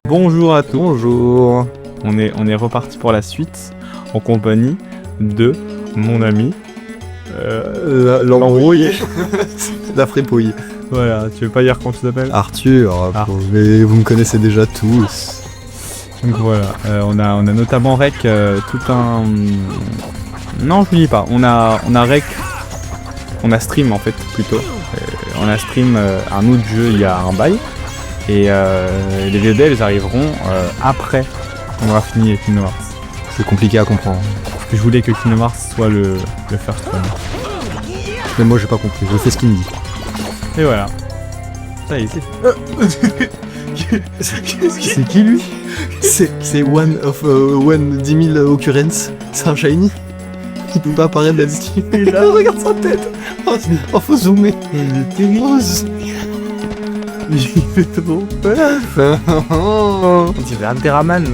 Bonjour à tous, Bonjour. on est reparti pour la suite en compagnie de mon ami L'embrouille. La fripouille. Voilà, tu veux pas dire comment tu t'appelles? Arthur, mais vous me connaissez déjà tous. Donc voilà, on a notamment rec tout un... Non, je vous dis pas, on a rec... On a stream en fait plutôt. On a stream un autre jeu il y a un bail. Et les VOD elles arriveront après qu'on aura fini les Kingdom Hearts. C'est compliqué à comprendre. Parce que je voulais que Kingdom Hearts soit le first one. Mais moi j'ai pas compris, je fais ce qu'il me dit. Et voilà. Ça y est, c'est fait. C'est qui lui? C'est one 10 000 occurrences. C'est un shiny. Il peut pas apparaître là-dessus. Regarde sa tête. Oh, faut zoomer. Il est terrible. Il fait trop peur. On dirait un Teraman.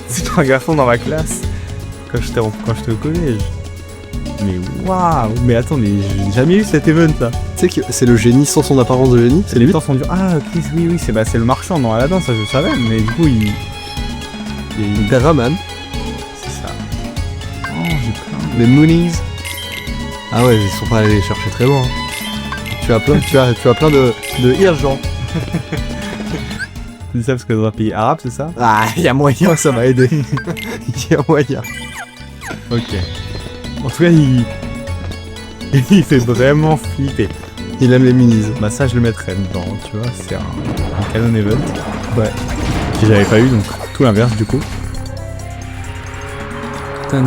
C'est un garçon dans ma classe. Quand j'étais au collège. Mais waouh. Mais attendez, j'ai jamais eu cet event là. Tu sais que c'est le génie sans son apparence de génie. C'est Les lui. temps sont durs. Ah Chris, oui, c'est le marchand dans Aladdin, ça je savais. Mais du coup il Teraman. c'est ça. Oh j'ai plein. Les Moonies. Ah ouais, ils sont pas allés les chercher très loin. Tu as plein de Irgent. C'est ça parce que dans un pays arabe, c'est ça? Ah, y a moyen, ça m'a aidé. Y a moyen. Ok. En tout cas, il fait vraiment flipper. Il aime les minis. Bah ça, je le mettrais dedans, tu vois, c'est un canon event. Ouais. Que j'avais pas eu, donc tout l'inverse du coup. J'ai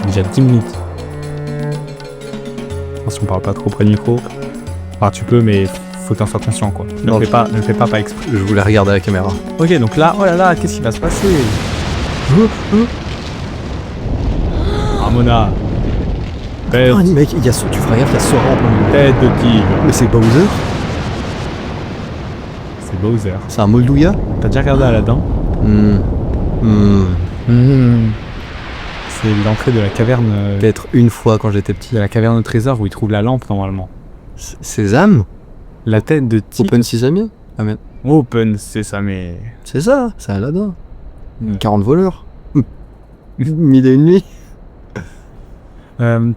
déjà 10 minutes. Attention, on parle pas trop près du micro. Enfin, tu peux, mais faut que t'en sois conscient, quoi. Ne Non, le fais pas exprès. Je voulais regarder la caméra. Ok, donc là, oh là là, qu'est-ce qui va se passer? Ramona. Oh, mec, tu feras gaffe, il y a Sora en plein milieu. Tête de tigre. Mais c'est Bowser. C'est Bowser. C'est un Moldouya. T'as déjà regardé Aladdin? C'est l'entrée de la caverne. Peut-être une fois quand j'étais petit. De la caverne au trésor où il trouve la lampe normalement. Sésame. La tête de tigre. Open Sesame. Ah mais Open, c'est ça, mais. c'est ça, c'est Aladdin. 40 voleurs. 1001 nuits.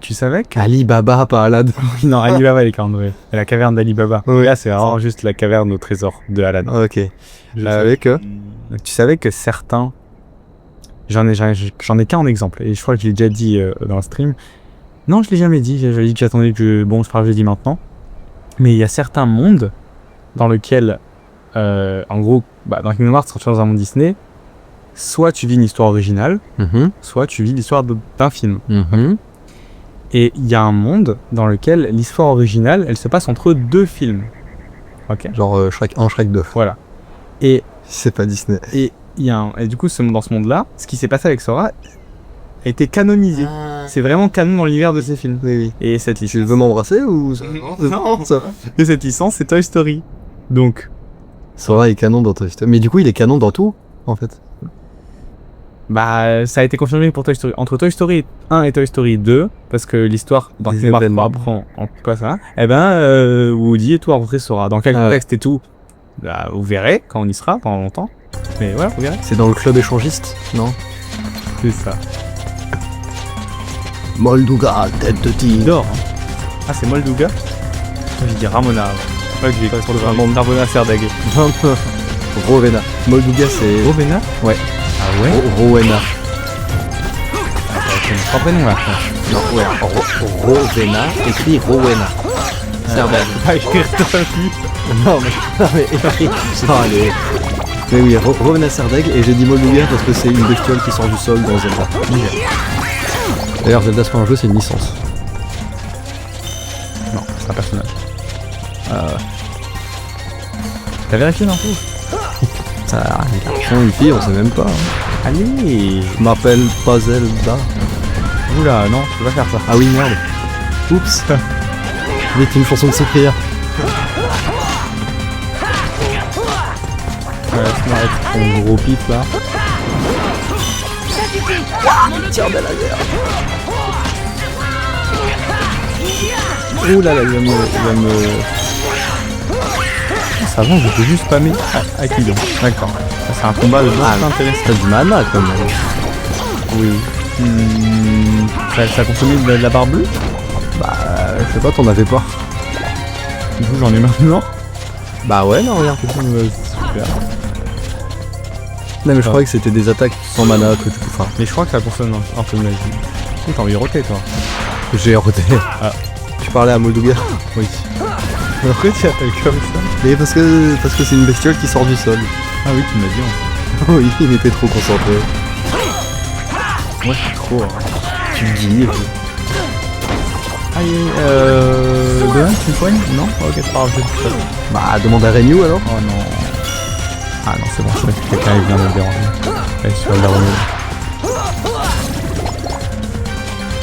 Tu savais que. Ali Baba, pas Aladdin. Non, Alibaba, les cornes, la caverne d'Alibaba. Oui. Là, c'est vraiment juste la caverne au trésor de Aladdin. Ok. Avec Donc, tu savais que certains. J'en ai qu'un en exemple, et je crois que je l'ai déjà dit dans le stream. Non, je l'ai jamais dit, j'avais dit que j'attendais que. Bon, je crois que je l'ai dit maintenant. Mais il y a certains mondes dans lesquels, en gros, dans Kingdom Hearts, quand tu es dans un monde Disney, soit tu vis une histoire originale, soit tu vis l'histoire d'un film. Et il y a un monde dans lequel l'histoire originale, elle se passe entre deux films. Ok. Genre Shrek 1, Shrek 2. Voilà. Et C'est pas Disney. et du coup, dans ce monde-là, ce qui s'est passé avec Sora a été canonisé. C'est vraiment canon dans l'univers de ces films. Oui, oui. Et cette Tu licence. veux m'embrasser ou Non. ça va. Et cette licence, c'est Toy Story. Donc, Sora est canon dans Toy Story. Mais du coup, il est canon dans tout, en fait. ça a été confirmé pour Toy Story. Entre Toy Story 1 et Toy Story 2, parce que l'histoire dans Des Kingdom Hearts événements. apprend en quoi ça, Woody et tout rencontrer Sora. Dans quel Ah ouais. contexte et tout, vous verrez quand on y sera pendant longtemps. Mais voilà, vous verrez. C'est dans le club échangiste, non? C'est ça. Molduga, tête de Il tigre. dort. Hein. Ah, c'est Molduga. Moi, j'ai dit Ramona. Ouais, je vais pas sur le vraiment Ramona Serdag. Rowena. Molduga, c'est... Rowena. Ouais. Ah ouais. Rowena. C'est trois prénoms là. Non, ouais. Rowena, écrit Rowena. Serdag. Ah, écrire toi aussi. Non, mais écrit. Allez. Mais oui, Rowena Serdag, et j'ai dit Molduga parce que c'est une bestiole qui sort du sol dans Zelda. D'ailleurs, Zelda, c'est pas un jeu, c'est une licence. Non, c'est un personnage. T'as vérifié l'info? Ça, un garçon, une fille, on sait même pas. Hein. Allez. Je m'appelle pas Zelda. Oula, non, je peux pas faire ça. Ah oui, merde. Oups. Vite, une chanson de Cyprien. Laisse-moi être ton gros pif là. Tiens, belle guerre. Ouh là là, il va me... avant, je peux juste spammer Akidon. D'accord. Ça, c'est un combat de boss intéressant. T'as du mana quand même. Oui. Ça consommait de la barre bleue? Bah, je sais pas, t'en avais pas. Du coup, j'en ai maintenant. Bah ouais, non, regarde. Super. Non mais je croyais que c'était des attaques sans mana que tu peux faire. Mais je crois que ça consomme un peu de magie. T'as envie de roter, toi? J'ai roté. Ah. Tu parlais à Molduga? Oui. Pourquoi tu appelles comme ça? Mais parce que c'est une bestiole qui sort du sol. Ah oui, tu m'as dit en fait. Oui, il était trop concentré. Moi, je suis trop. Tu me dis. Allez, Donald, tu me soignes? Non? Ok, c'est pas grave, je vais tout seul. Bah, demande à Renew alors. Oh non. Ah non, c'est bon, je sais que quelqu'un vient de me déranger. Allez, je vais la remettre.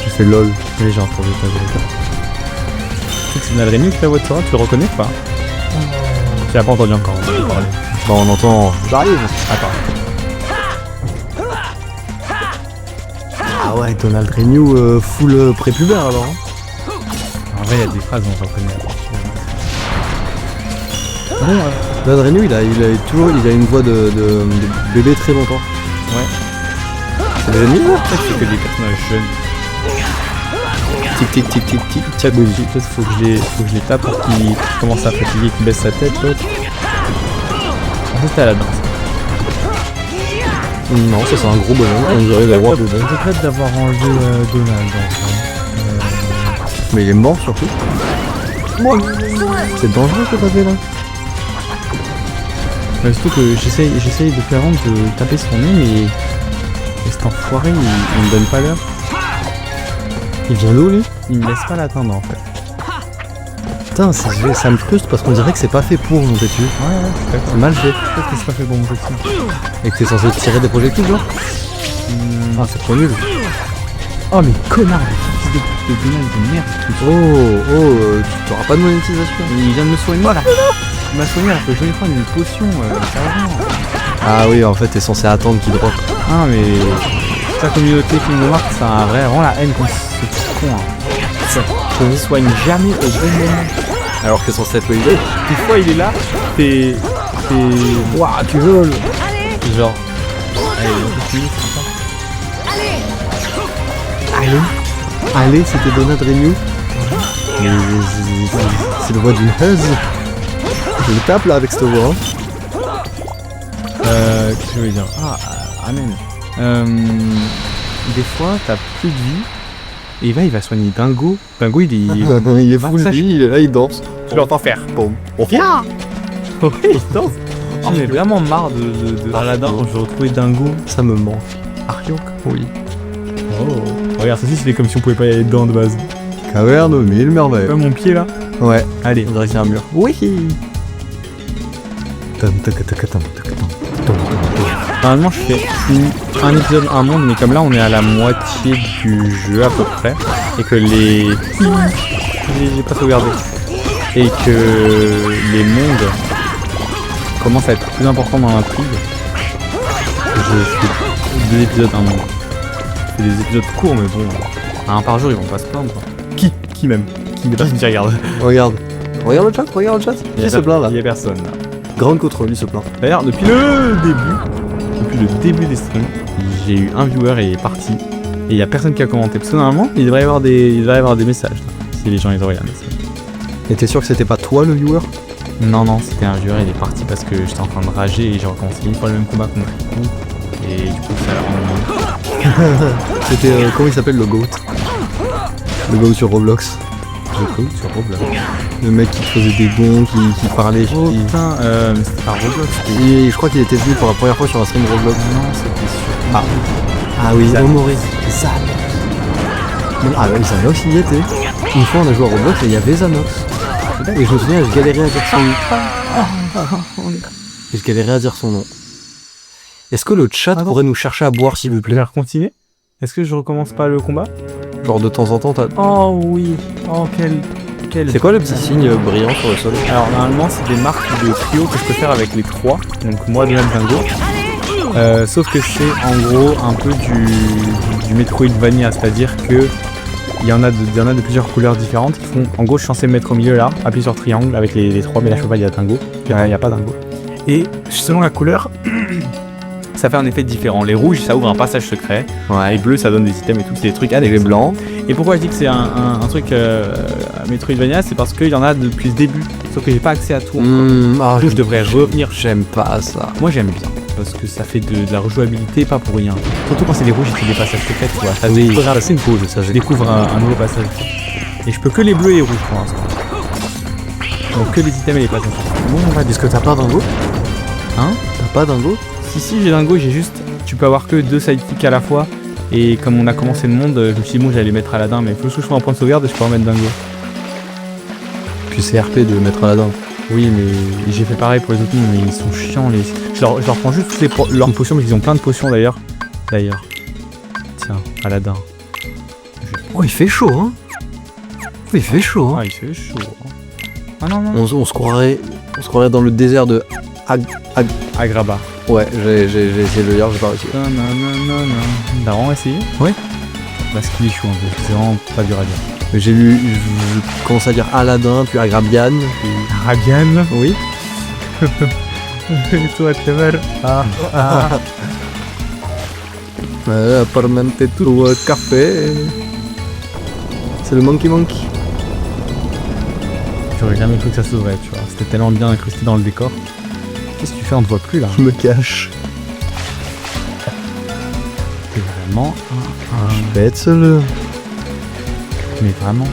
J'ai fait LOL. Oui, j'ai entendu ta vérité. C'est Donald Renew qui fait la voix de toi, tu le reconnais ou pas? Tu l'as pas entendu encore, on va parler. Bah, on entend. J'arrive. Attends. Ah ouais, Donald Renew full prépubère alors. Hein. En vrai, il y a des phrases où on reconnaît. Donald Renew, il a une voix de bébé très longtemps. Ouais. C'est des ennemis là? C'est que des personnages jeunes. Tic tic tic tic tic. Tiens, peut-être faut que je les tape pour qu'il commence à fatiguer, qu'il baisse sa tête, l'autre. En fait, c'était à la danse. Non, ça c'est un gros bonhomme. On dirait la voix de Je regrette d'avoir enlevé Donald. Mais il est mort surtout. C'est dangereux ce que t'as fait là. Surtout que j'essaye depuis avant de taper son nez, mais cet enfoiré, il me donne pas l'heure. Il vient d'où lui? Il me laisse pas l'atteindre en fait. Putain, ça me frustre parce qu'on dirait que c'est pas fait pour monter dessus. Ouais, C'est mal fait. peut-être que c'est pas fait pour mon petit. Et que t'es censé tirer des projectiles genre. Ah, c'est trop nul. Oh mais connard de fils de Donald de merde. Tu t'auras pas de monétisation. Il vient de me soigner là. Il m'a soigné alors que je voulais prendre une potion, sérieusement. Ah oui, en fait, t'es censé attendre qu'il drop. Ah mais sa communauté qui me marque, c'est un vrai vraiment la haine contre ce petit con. Hein. Je ne soigne jamais au bon moment. Alors que c'est censé être le Des fois il est là, t'es. Ouah, tu voles. Genre. Allez, on continue, c'est ça. Allez, c'était Donald Renew. Mais c'est le voix d'une huzz. Je le tape là avec cette voix. Qu'est-ce que je veux dire? Amen. Des fois, t'as plus de vie. Et il va soigner Dingo. Dingo, il est full vie, il est là, il danse. Tu l'entends faire. Bon. Viens. Oui, il danse. J'en ai vraiment marre de Aladdin quand je retrouvais Dingo. Ça me manque. Ariok. Oui. Oh. Regarde, ça c'était comme si on pouvait pas y aller dedans de base. Caverne, mille merveilles. Pas mon pied là. Ouais. Allez, on dirait que c'est un mur. Oui. Normalement je fais un épisode, un monde, mais comme là on est à la moitié du jeu à peu près, et que j'ai pas sauvegardé, et que les mondes commencent à être plus importants dans l'intrigue, je fais 2 épisodes, un monde. Je fais des épisodes courts, mais bon, à un par jour ils vont pas se plaindre quoi. Qui même? Qui n'est pas qui regarde? Regarde le chat, Qui se plaint là? Il y a personne là. Grande contre lui se plaint. D'ailleurs, depuis le début des streams, j'ai eu un viewer et il est parti. Et il y a personne qui a commenté. Parce que normalement, il devrait y avoir des messages. Là, si les gens ils envoient un message. Et t'es sûr que c'était pas toi le viewer? Non, c'était un viewer, il est parti parce que j'étais en train de rager et j'ai recommencé une fois le même combat contre Riku. Et du coup, ça a vraiment... C'était, comment il s'appelle le GOAT? Le GOAT sur Roblox. Le GOAT sur Roblox. Le mec qui faisait des dons, qui parlait. Oh putain, c'était pas Roblox. Et je crois qu'il était venu pour la première fois sur un stream Roblox. Non, c'était sur... Ah oui, Zan. Omori. Zan. Ah oui, Zanox il y était. Une fois on a joué à Roblox et il y avait Zanox. Et je me souviens, je galérais à dire son nom. Et je galérais à dire son nom. Est-ce que le chat pourrait nous chercher à boire s'il vous Je plaît? vais continuer. Est-ce que je recommence pas le combat? Genre de temps en temps t'as... Oh oui. Oh quel... C'est quoi le petit signe brillant sur le sol? Alors normalement c'est des marques de trio que je peux faire avec les 3, donc moi, Donald, Dingo. Sauf que c'est en gros un peu du Metroidvania, c'est-à-dire que Il y en a de plusieurs couleurs différentes qui font. En gros, je suis censé me mettre au milieu là, appuyer sur triangle avec les 3, mais là je peux pas, il y a dingo. Il y a pas dingo. Et selon la couleur, ça fait un effet différent. Les rouges, ça ouvre un passage secret. Ouais. Les bleus, ça donne des items et tout, c'est des trucs. Et les blancs. Et pourquoi je dis que c'est un truc Metroidvania, c'est parce qu'il y en a depuis le début. Sauf que j'ai pas accès à tout. Je devrais revenir. J'aime pas ça. Moi j'aime bien. Parce que ça fait de la rejouabilité, pas pour rien. Surtout quand c'est des rouges et c'est des passages secrets, tu vois. Ça c'est une pause, ça. je découvre un nouveau passage. Et je peux que les bleus et les rouges pour l'instant. Donc que les items et les passages. Bon, est-ce que t'as pas dingo? Hein? T'as pas dingo? Si j'ai dingo, j'ai juste. Tu peux avoir que 2 sidekicks à la fois. Et comme on a commencé le monde, je me suis dit bon, j'allais mettre Aladdin, mais il faut que je fasse un point de sauvegarde et je peux en mettre dingo. Puis c'est RP de mettre Aladdin. Oui, mais j'ai fait pareil pour les autres mondes, mais ils sont chiants. Je leur prends juste leurs potions, parce qu'ils ont plein de potions d'ailleurs. Tiens, Aladdin. Oh, il fait chaud, hein. Il fait chaud, hein. Ah, il fait chaud. Ah non. On se croirait dans le désert de Agrabah. Ouais, j'ai essayé de le lire, j'ai pas réussi. T'as vraiment essayé? Ouais. Parce qu'il est chaud un peu, c'est vraiment pas dur à dire. J'ai lu, je commence à dire Aladdin, puis Agrabian, puis... Arabian? Oui. Et toi, t'es mal. Apparemment tout café. C'est le Monkey. J'aurais jamais cru que ça s'ouvrait, tu vois. C'était tellement bien incrusté dans le décor. Qu'est-ce que tu fais? On te voit plus là. Je me cache. C'est vraiment Je vais être seul. Mais vraiment.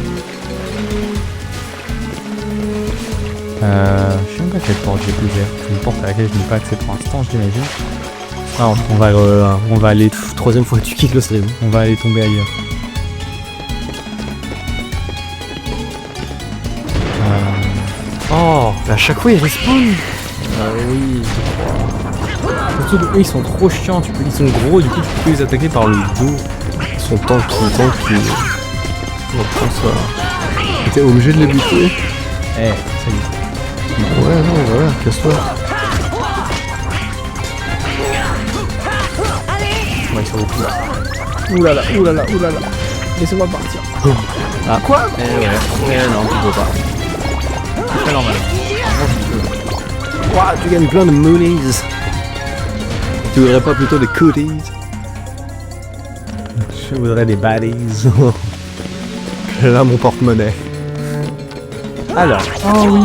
Je sais même pas quelle porte j'ai ouverte. Une porte à laquelle je n'ai pas accès pour l'instant, j'imagine. Alors, on va aller. Troisième fois que tu quittes le stream. On va aller tomber ailleurs. Oh, à chaque fois ils respawn. Ah oui, je crois. Surtout eux, ils sont trop chiants. Ils sont gros, du coup, tu peux les attaquer par le dos. Ils sont tanky. On prend ça. T'es obligé de les buter. Ça y est. Ouais, non, voilà, casse-toi. Ouais, ils sont beaucoup là. Oulala. Laissez-moi partir. Ah, quoi? Non, tu peux pas. C'est très normal. Wow, tu gagnes plein de moonies. Tu voudrais pas plutôt des cooties? Je voudrais des baddies. Là, mon porte-monnaie. Alors. Oh oui,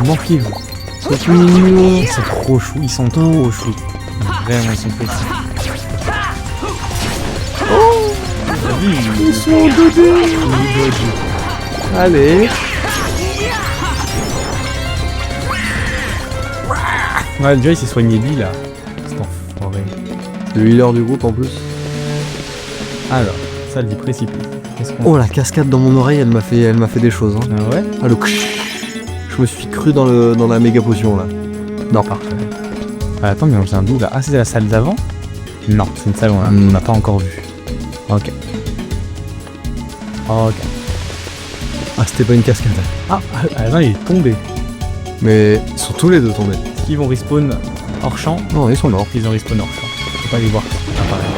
manquez vous. C'est mignon. Ils sont trop choux, ils sont trop choux. Vraiment, ils sont petits. Ils sont dodés. Allez. Ouais, déjà il s'est soigné lui là. C'est enfoiré. C'est le healer du groupe en plus. Alors, salle du précipice. Oh, la cascade dans mon oreille, elle m'a fait des choses. Hein. Ah ouais? Ah, le je me suis cru dans la méga potion là. Non, parfait. Ah, attends, mais on vient d'où là? Ah, c'est la salle d'avant? Non, c'est une salle où on n'a pas encore vu. Ok. Ah, c'était pas une cascade. Ah, non, il est tombé. Mais ils sont tous les deux tombés. Est-ce qu'ils vont respawn hors champ? Non, ils sont morts. Ils ont respawn hors champ. Faut pas les voir apparaître.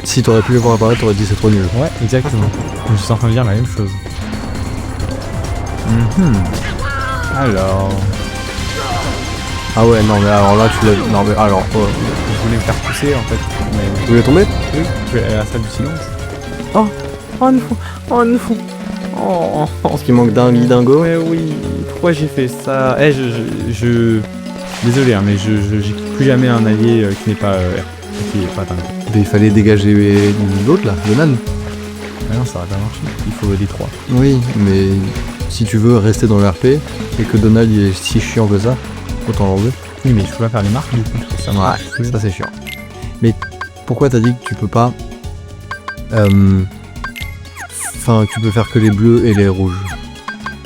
Si t'aurais pu les voir apparaître, t'aurais dit c'est trop nul. Ouais, exactement. Je suis en train de dire la même chose. Alors... Ah ouais, non mais alors là tu l'as... Non mais alors... Je voulais me faire pousser en fait. Mais... Tu voulais tomber? Oui, je vais aller à la salle du silence. Oh non. Parce qu'il manque d'un dingo. Mais oui, pourquoi j'ai fait ça? Désolé, hein, mais j'ai plus jamais un allié qui n'est pas qui est pas dingue. Mais il fallait dégager l'autre là, le nan. Ah non, ça va pas marcher. Il faut des 3. Oui, mais si tu veux rester dans le RP et que Donald il est si chiant que ça, autant l'enlever. Oui, mais je peux pas faire les marques du coup. Ça ça c'est chiant. Mais pourquoi t'as dit que tu peux pas... Enfin, tu peux faire que les bleus et les rouges?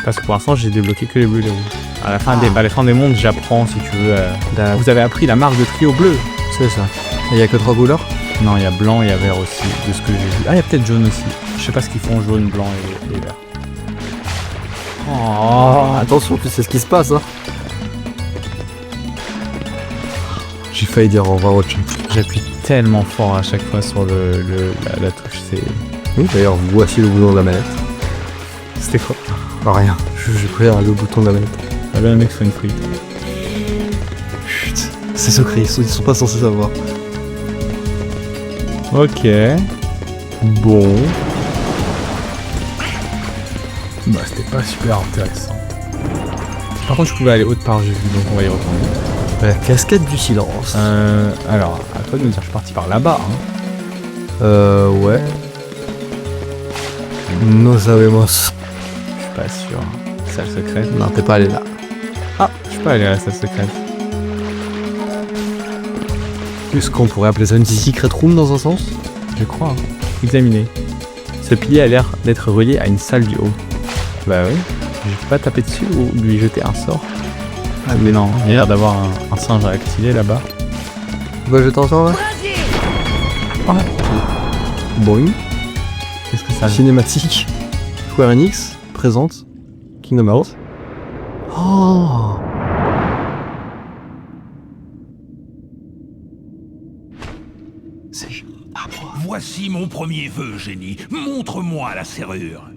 Parce que pour l'instant, j'ai débloqué que les bleus et les rouges. À la fin des mondes, j'apprends si tu veux. Vous avez appris la marque de trio bleu. C'est ça. Et il y a que 3 couleurs? Non, il y a blanc et il y a vert aussi, de ce que j'ai vu. Ah, il y a peut-être jaune aussi. Je sais pas ce qu'ils font, jaune, blanc et vert. Oh, attention, tu sais ce qui se passe, hein. J'ai failli dire au revoir au chat. J'appuie tellement fort à chaque fois sur la touche, c'est... Oui, d'ailleurs, voici le bouton de la manette. C'était quoi? Rien, je préfère le bouton de la manette. Ah ben, un mec sur une frite. Chut, c'est secret, ils sont pas censés savoir. Ok. Bon. Bah, c'était pas super intéressant. Par contre, je pouvais aller autre part, j'ai vu, donc on va y retourner. La cascade du silence. Alors, à toi de me dire, je suis parti par là-bas. Hein. Ouais. No sabemos. Je suis pas sûr. Salle secrète. Non, t'es pas allé là. Ah, je suis pas allé à la salle secrète. Plus qu'on pourrait appeler ça une secret room dans un sens. Je crois. Hein. Examiner. Ce pilier a l'air d'être relié à une salle du haut. Bah oui. Je vais pas taper dessus ou lui jeter un sort. Ah mais non, il y a l'air d'avoir un singe à activer là-bas. Bah je t'entends là. Ah. Boing. Qu'est-ce que ça Cinématique. Square Enix présente Kingdom Hearts. Oh. C'est Voici mon premier vœu, génie. Montre-moi la serrure.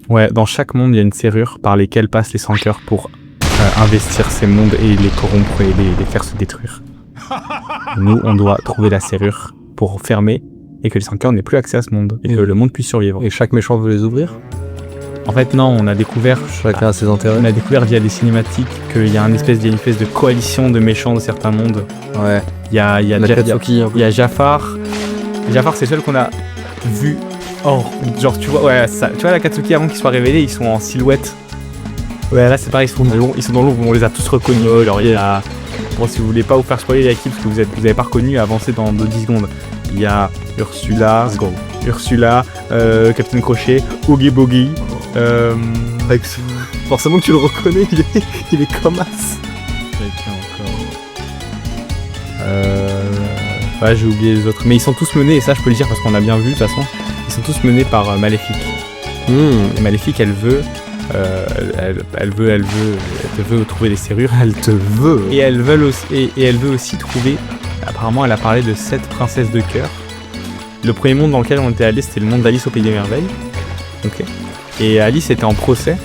Ouais, dans chaque monde, il y a une serrure par lesquelles passent les 100 cœurs pour investir ces mondes et les corrompre et les faire se détruire. Nous, on doit trouver la serrure pour fermer et que les 100 cœurs n'aient plus accès à ce monde et que le monde puisse survivre. Et chaque méchant veut les ouvrir. En fait, non, on a découvert... Chacun a ses intérêts. On a découvert via des cinématiques qu'il y a une espèce de coalition de méchants de certains mondes. Ouais. Il y a Nakatsuki, un peu. il y a Jafar. Jafar, c'est le seul qu'on a vu hors. Genre, tu vois, ouais, ça, tu vois, la Katsuki, avant qu'ils soient révélés, ils sont en silhouette. Ouais, là, c'est pareil, ils sont dans l'ombre, on les a tous reconnus. Alors, il y a. Bon, si vous voulez pas vous faire spoiler l'équipe, parce que vous avez pas reconnu, avancez dans 10 secondes. Il y a Ursula, Captain Crochet, Oogie Boogie. Forcément que tu le reconnais, il est comme as. Ouais, j'ai oublié les autres. Mais ils sont tous menés, et ça je peux le dire parce qu'on a bien vu de toute façon. Ils sont tous menés par Maléfique. Et Maléfique, elle veut trouver les serrures. Elle te veut. Et elle veut aussi trouver. Apparemment, elle a parlé de 7 princesses de cœur. Le premier monde dans lequel on était allé, c'était le monde d'Alice au Pays des Merveilles. Ok. Et Alice était en procès.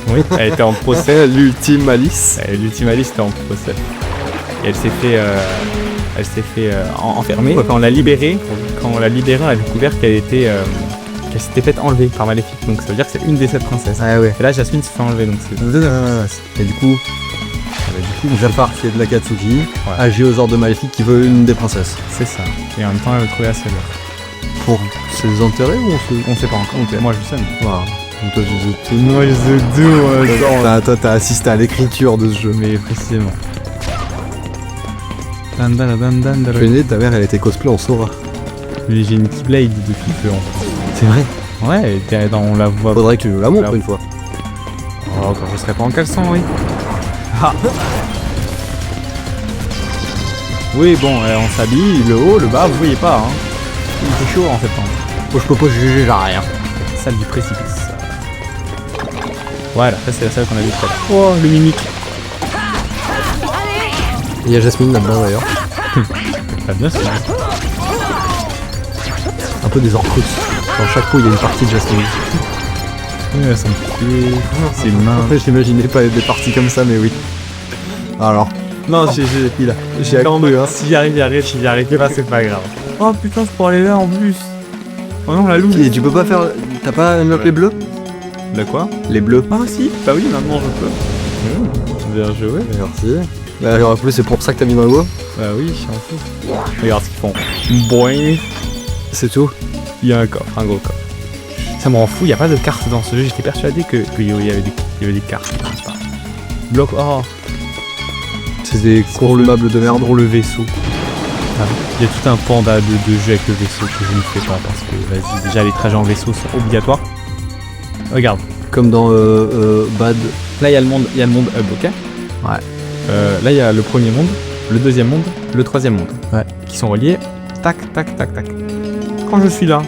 Oui, elle était en procès. L'ultime Alice. L'ultime Alice était en procès. Et elle s'est fait enfermer. Ouais. Quand on l'a libérée, on a découvert qu'elle s'était faite enlever par Maléfique. Donc ça veut dire que c'est une des 7 princesses. Ah ouais. Et là, Jasmine s'est fait enlever. Donc c'est... Et du coup, Jafar qui est de la Katsuki, agit aux ordres de Maléfique qui veut une des princesses. C'est ça. Et en même temps, elle veut trouver la serrure. Pour ses intérêts ou on sait pas encore. Okay. Moi, je sais. Voilà. Donc toi, moi, je sais tout. Toi, t'as assisté à l'écriture de ce jeu. Mais précisément. Tu es né, ta mère, elle était cosplay en Sora. J'ai une Keyblade depuis peu, en fait. C'est vrai. Ouais, on la voit. Faudrait que tu nous la montres une fois. Oh, quand je serai pas en caleçon, oui. Ah. Oui, bon, on s'habille, le haut, le bas, vous voyez pas, hein. Il fait chaud en septembre. Moi, je peux pas juger, j'ai rien. Salle du précipice. Voilà, ça c'est la salle qu'on a vue tout à l'heure. Oh, le mimique. Il y a Jasmine là-dedans d'ailleurs. Pas bien ça. Un peu des orcrus. Dans chaque pot, il y a une partie de Jasmine. Oui, elle son pied, ses mains. Après, j'imaginais pas des parties comme ça, mais oui. Alors. Non, j'ai attendu, hein. Si j'y arrive pas, c'est pas grave. Oh putain, je pourrais aller là en plus. Oh non, la loupe. Et tu peux pas faire. T'as pas unlock les bleus? De quoi? Les bleus. Ah si. Bah oui, maintenant je peux. Bien joué. Merci. Bah en plus c'est pour ça que t'as mis dans le go. Bah oui, je suis en fou. Regarde ce qu'ils font. Boing. C'est tout. Il y a un coffre, un gros coffre. Ça me rend fou, il n'y a pas de cartes dans ce jeu. J'étais persuadé qu'il y avait des cartes. Bloc. Oh. C'est des consommables de merde. Pour le vaisseau. Il y a tout un panda de jeu avec le vaisseau que je ne fais pas parce que vas-y, déjà les trajets en vaisseau sont obligatoires. Regarde. Comme dans Bad. Là il y a le monde hub, ok? Ouais. Là il y a le premier monde, le deuxième monde, le troisième monde. Ouais. Qui sont reliés. Tac, tac, tac, tac. Quand je suis là.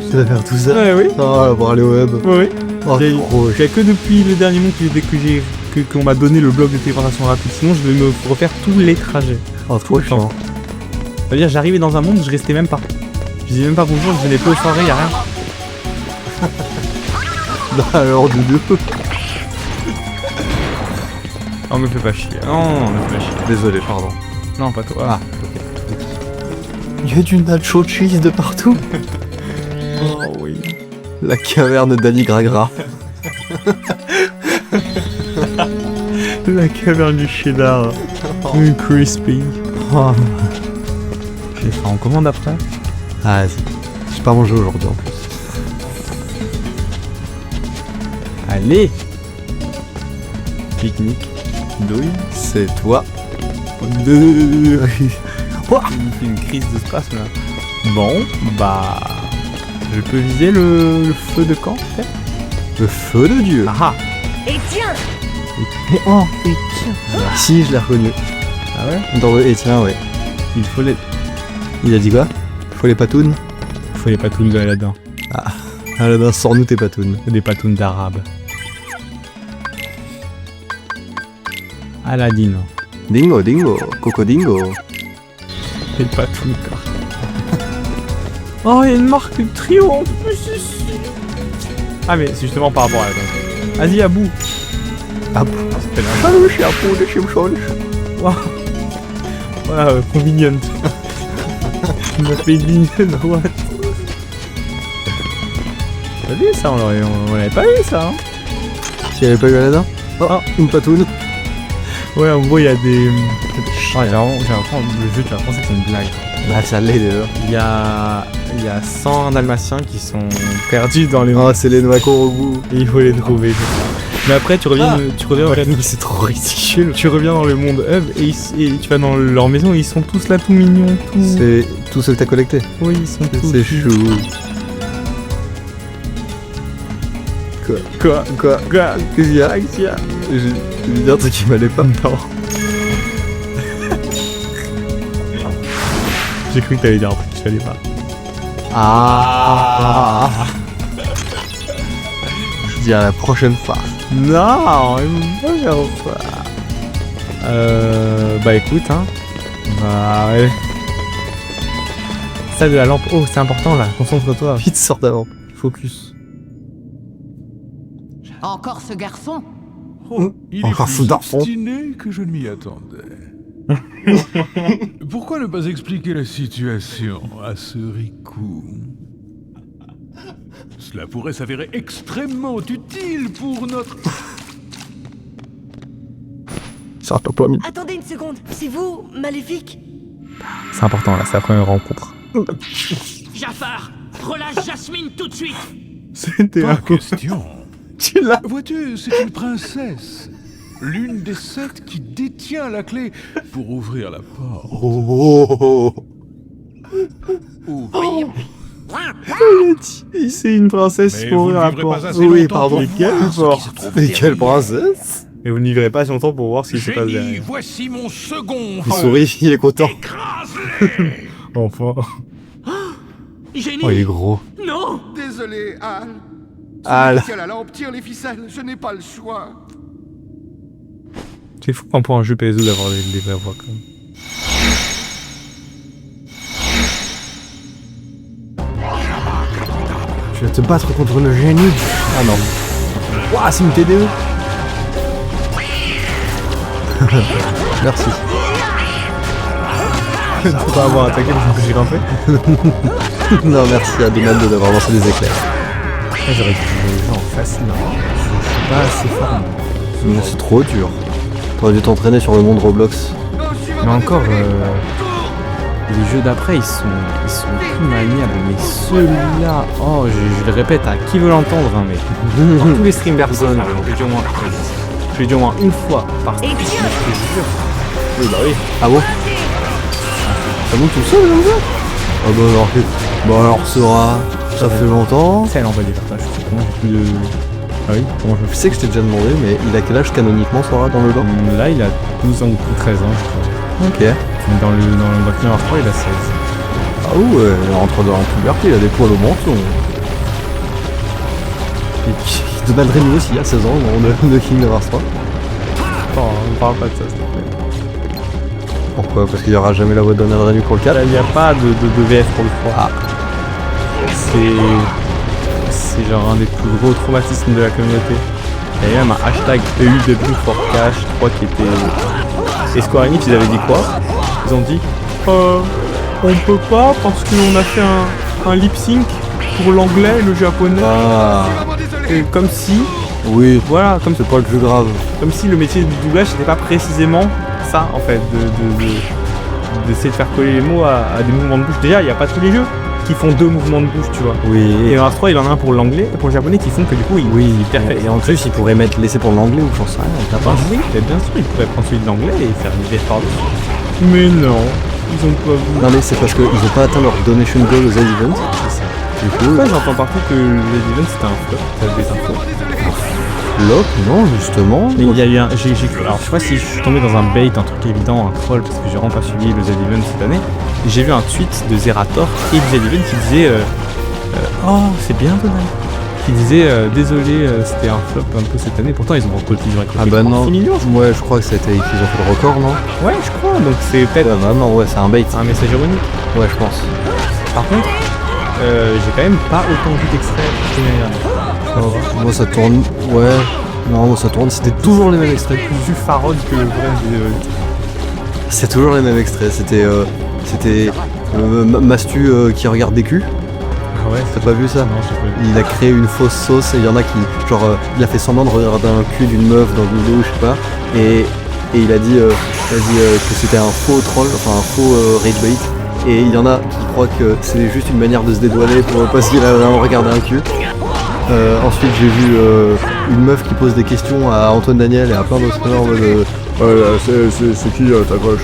Tu vas faire tout ça? Ouais, oui. Oh, pour aller au hub. Oui. Oh, trop. J'ai que depuis le dernier monde qu'on m'a donné le bloc de téléportation rapide. Sinon je vais me refaire tous les trajets. Oh, trop chiant. Ça veut dire j'arrivais dans un monde, je restais même pas. Je disais même pas bonjour, je venais pas aux soirées, y'a rien. Bah alors Doudou. Oh, me fais pas chier. Non, me fais pas chier. Désolé, pardon. Non, pas toi. Ah, ok. Il y a du nacho cheese de partout. Oh oui. La caverne d'Ali Gragra. La caverne du cheddar. Crispy. Oh. Je vais faire en commande après. Ah, vas-y. J'ai pas mangé aujourd'hui en plus. Allez. Pique-nique. Douille. C'est toi. Il me fait une crise de spasme là. Bon, bah. Je peux viser le feu de camp peut-être. Le feu de Dieu. Ah Et tiens. Et oh, et tiens. Si, je l'ai reconnu. ah ouais. Dans le et tiens, ouais. Il faut les. Il a dit quoi? Faut les patounes? Il faut les patounes de Aladdin. Aladdin, sors-nous tes patounes. Des patounes d'arabe. Aladdin. Dingo, dingo, coco dingo. Des patounes quoi. Oh, il y a une marque de trio en plus ici. Ah mais c'est justement par rapport à Aladdin. Vas-y, Abou. Abou. Ça s'appelle un... Salut, c'est Abou de Chimchon. Waouh. Voilà, convenient. Il m'a fait une mignonne, what? T'as vu ça, on l'avait pas vu ça, hein? S'il n'y avait pas eu Aladdin? Oh, une patoune. Ouais, en gros, il y a des... Ah, j'ai l'impression, le jeu, tu vas penser que c'est une blague. Bah, ça l'est déjà. Il y a 100 dalmatiens qui sont perdus dans les... Oh, c'est les Noakorogu. Et il faut les trouver, je crois. Mais après, tu reviens dans la... C'est trop ridicule. Tu reviens dans le monde Hub et tu vas dans leur maison et ils sont tous là, tout mignons, tout... C'est tout ce que t'as collecté. Oui, ils sont tous... C'est chou. Quoi? Qu'est-ce qu'il y a? Je vais dire un truc qui m'allait pas. Non. J'ai cru que t'allais dire un truc qu'il fallait pas. Ah. Je dis à la prochaine fois. Non, il faut pas faire ça. Bah écoute, hein. Bah ouais. Ça de la lampe. Oh, c'est important là. Concentre-toi. Vite, sors d'avant. Focus. Encore ce garçon. Oh, il est Encore plus sous d'enfant. obstiné que je ne m'y attendais. Pourquoi ne pas expliquer la situation à ce Riku? Cela pourrait s'avérer extrêmement utile pour notre... Sors ton pomme. Attendez une seconde. C'est vous, Maléfique? C'est important là, c'est la première rencontre. Jafar, relâche Jasmine tout de suite. C'était Pas question. Tu l'as. Vois-tu, c'est une princesse. L'une des 7 qui détient la clé pour ouvrir la porte. Oh. Ouvrir. C'est une princesse Mais pour vous ouvrir ne la vivrez porte. pas assez Oui, longtemps pardon. pour Mais quelle voir ce qui porte. se trouve Mais quelle derrière. princesse? Et vous n'y verrez pas si longtemps pour voir ce qui se passe Génie, derrière. voici mon second Il feu. sourit, il est content. Écrase-les. Enfin. Génie. Oh, il est gros. Non. Désolé, Al. Ah là. Tiens la lampe, tire les ficelles, je n'ai pas le choix. C'est fou pour un jeu PSO d'avoir des vraies voix quand même. Tu vas te battre contre le génie. Ah non. Ouah, c'est une TDE. Merci. Je peux pas avoir attaqué parce que j'ai grimpé. Non, merci à Donald d'avoir lancé des éclairs. J'aurais pu jouer les gens en facile. Je suis pas assez fort. Mais c'est trop dur. T'aurais dû t'entraîner sur le monde Roblox. Mais encore, les jeux d'après, ils sont plus maniables. Mais celui-là, oh, je le répète à qui veut l'entendre, hein, mais dans tous les streams personne, je l'ai dit au moins une fois par stream. Et tiens. Je te jure. Oui, bah oui. Ah bon? Ça monte tout seul comme ça? Ah bah alors, bon alors Sora, ça fait longtemps. Ça, elle envoie des partages. Comment j'ai plus de. Ah oui, comment je me Je sais que je t'ai déjà demandé, mais il a quel âge canoniquement Sora dans le lore? Là, il a 12 ans ou 13 ans, je crois. Ok. Dans Kingdom Hearts 3, il a 16. Ah ouais, il rentre dans la puberté, il a des poils au menton. Et Donald Renu aussi, il a 16 ans dans le Kingdom Hearts 3. Attends, on parle pas de ça, s'il te plaît. Pourquoi? Parce qu'il n'y aura jamais la voix de Donald Renu pour le 4. Il n'y a pas de VF pour le 3. Ah. c'est genre un des plus gros traumatismes de la communauté. Il y a même un hashtag EUW4Cash, je crois, qui était... Et Square Enix, ils avaient dit quoi? Ils ont dit on peut pas parce qu'on a fait un lip sync pour l'anglais et le japonais. Ah, Et comme si, oui, voilà, c'est pas le plus grave. comme si le métier du doublage c'était pas précisément ça en fait, d'essayer de faire coller les mots à des mouvements de bouche. Déjà, il n'y a pas tous les jeux qui font 2 mouvements de bouche, tu vois. Oui, Et dans Ars 3, il en a un pour l'anglais et pour le japonais qui font que du coup, oui, parfait. et en plus, il pourrait laisser pour l'anglais ou j'en sais rien, t'as pas. Oui, bien sûr, il pourrait prendre celui de l'anglais et faire des efforts dessus. Mais non, ils ont pas voulu. Non mais c'est parce qu'ils ont pas atteint leur donation goal aux Z-Event. C'est ça. Du coup, Pourquoi j'entends partout que les events c'était un flop? T'as des infos? flop, non, justement. Mais il y a eu un. Alors je sais pas si je suis tombé dans un bait, un truc évident, un troll, parce que j'ai vraiment pas suivi le Z-Event cette année. J'ai vu un tweet de Zerator et du Z-Event qui disait oh, c'est bien Donald. Qui disait désolé, c'était un flop un peu cette année. Pourtant ils ont récolté Ah bah non, 36 millions. ouais, je crois que c'était qu'ils ont fait le record, non? Ouais, je crois, donc c'est peut-être Ouais, bah non, ouais, c'est un bait. un message ironique. Ouais, je pense. Par contre, j'ai quand même pas autant vu d'extraits que l'année dernière. Moi ça tourne, ouais, non, moi ça tourne, c'était toujours les mêmes extraits. Plus farod que le vrai C'est toujours les mêmes extraits, c'était Mastu qui regarde des culs. Ah ouais, T'as pas vu ça? non, j'ai pas vu. Il a créé une fausse sauce et il y en a qui, genre, il a fait semblant de regarder un cul d'une meuf dans une vidéo, je sais pas, et il a dit, que c'était un faux troll, enfin un faux rage bait, et il y en a qui croient que c'est juste une manière de se dédouaner parce qu'il a vraiment regardé un cul. Ensuite j'ai vu une meuf qui pose des questions à Antoine Daniel et à plein d'autres en mode c'est qui ta crush?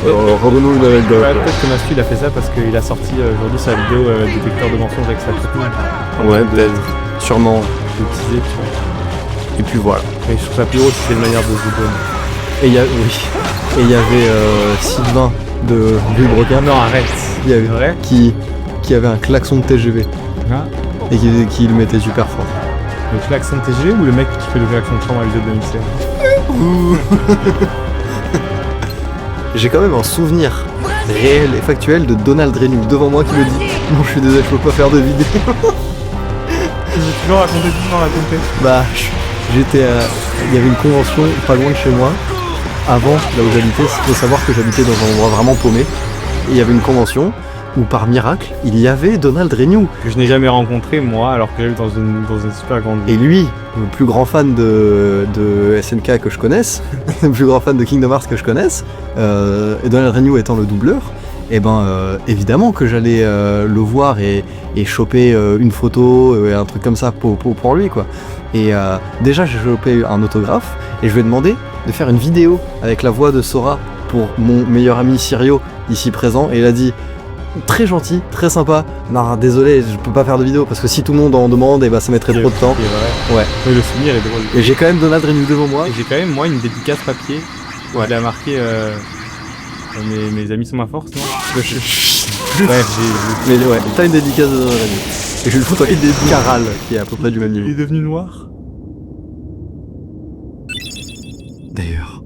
Raconte-nous une anecdote. Ouais, peut-être que Mastu il a fait ça parce qu'il a sorti aujourd'hui sa vidéo détecteur de mensonges avec sa copine. Ouais, peut-être, sûrement. De teaser, tu vois. Et puis voilà. Mais je trouve ça plus drôle si c'est une manière de se dédouaner. Et il y avait Sylvain de Villebrequin. Non, arrête. Il y avait Vrai qui avait un klaxon de TGV Ah, et qui le mettait super fort. le klaxon de TGV ou le mec qui fait le klaxon de train dans la vidéo de 2016? J'ai quand même un souvenir réel et factuel de Donald Renew devant moi qui me dit non, je suis désolé, je peux pas faire de vidéo. Je vais toujours raconter tout sans raconter. Bah, j'étais il y avait une convention pas loin de chez moi. Avant, là où j'habitais, il faut savoir que j'habitais dans un endroit vraiment paumé. Et il y avait une convention où par miracle, il y avait Donald Renew. Que je n'ai jamais rencontré moi alors que j'habite dans une super grande Et ville. lui, le plus grand fan de SNK que je connaisse, le plus grand fan de Kingdom Hearts que je connaisse, et Donald Renew étant le doubleur, et évidemment que j'allais le voir et choper une photo et un truc comme ça pour lui quoi. Et déjà j'ai chopé un autographe et je lui ai demandé de faire une vidéo avec la voix de Sora pour mon meilleur ami Sirio ici présent, et il a dit très gentil, très sympa. Non, désolé, je peux pas faire de vidéo parce que si tout le monde en demande, ça mettrait trop de temps. C'est vrai. Ouais. Mais le souvenir est drôle. Et j'ai quand même Donald Renew devant moi. Et j'ai quand même moi une dédicace papier. Ouais. Il a marqué mes amis sont ma force, non? Bref, Mais ouais, t'as une dédicace de Donald Renew. Et j'ai une photo avec Caral qui est à peu près du même il est niveau. devenu noir. D'ailleurs,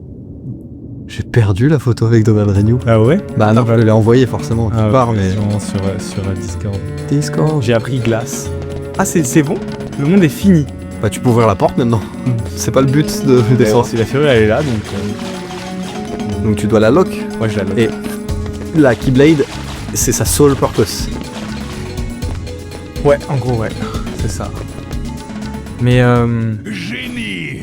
j'ai perdu la photo avec Donald Renew. Ah ouais? Bah non, je l'ai envoyé forcément. Tu pars, mais. Sur Discord. Discord. J'ai appris glace. Ah c'est bon? Le monde est fini. Bah tu peux ouvrir la porte maintenant. C'est pas le but de descendre. Si la serrure elle est là donc. Donc tu dois la lock. Moi je la lock. Et la Keyblade, c'est sa sole purpose. Ouais, en gros ouais, c'est ça. Mais Génie.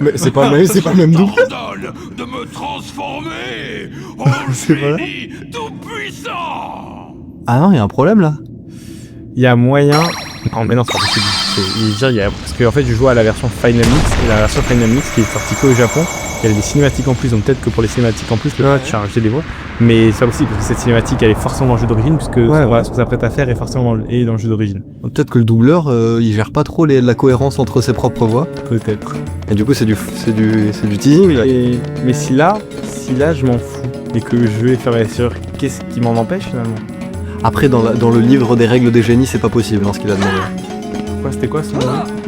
Mais c'est pas le même double. J'ordonne de me transformer en C'est vrai. génie tout-puissant. Ah non, il y a un problème là. il y a moyen. Non mais non c'est pas possible. Parce que en fait je joue à la version Final Mix et la version Final Mix qui est sortie qu'au Japon. Il y a des cinématiques en plus, donc peut-être que pour les cinématiques en plus, le fait de charger des voix. Mais c'est pas possible parce que cette cinématique elle est forcément dans le jeu d'origine puisque ce qu'on s'apprête à faire est forcément dans le jeu d'origine. Peut-être que le doubleur, il gère pas trop la cohérence entre ses propres voix. Peut-être. Et du coup, c'est du teasing. Là. Mais si là je m'en fous et que je vais faire sûr, qu'est-ce qui m'en empêche finalement? Après, dans le livre des règles des génies, c'est pas possible dans ce qu'il a demandé. Quoi, c'était quoi ce nom?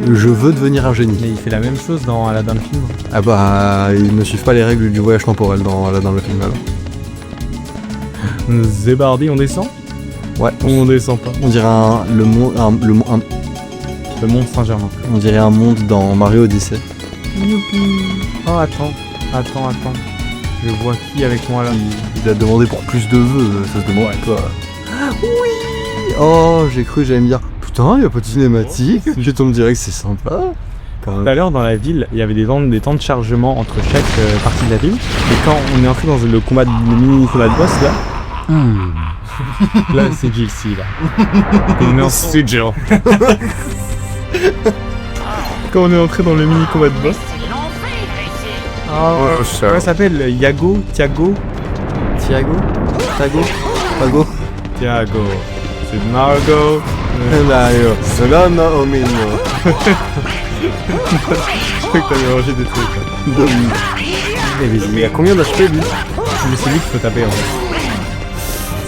Je veux devenir un génie. Mais il fait la même chose dans Aladdin le film. Ah bah, ils ne suivent pas les règles du voyage temporel dans le film alors. Zébardi, on descend? Ouais, On descend pas. on dirait le monde Saint-Germain. on dirait un monde dans Mario Odyssey. Oh, attends. Je vois qui avec moi là. Il a demandé pour plus de vœux, ça se demande pas. Oui. Oh, j'ai cru, j'allais me dire, putain, y a pas de cinématique. Je tombe direct, c'est sympa. Quand Tout même. à l'heure, dans la ville, il y avait des temps de chargement entre chaque partie de la ville. Et quand on est entré dans le mini-combat de boss là, là c'est GLC là. Non, c'est Jill. Quand on est entré dans le mini-combat de boss, C'est l'enfer ici. comment ça s'appelle Thiago, Tiago c'est Margot. Mario. Solano Omino. Je crois que t'avais mangé des trucs. Là. Mais il y a combien d'HP lui? Mais c'est lui qu'il faut taper en fait.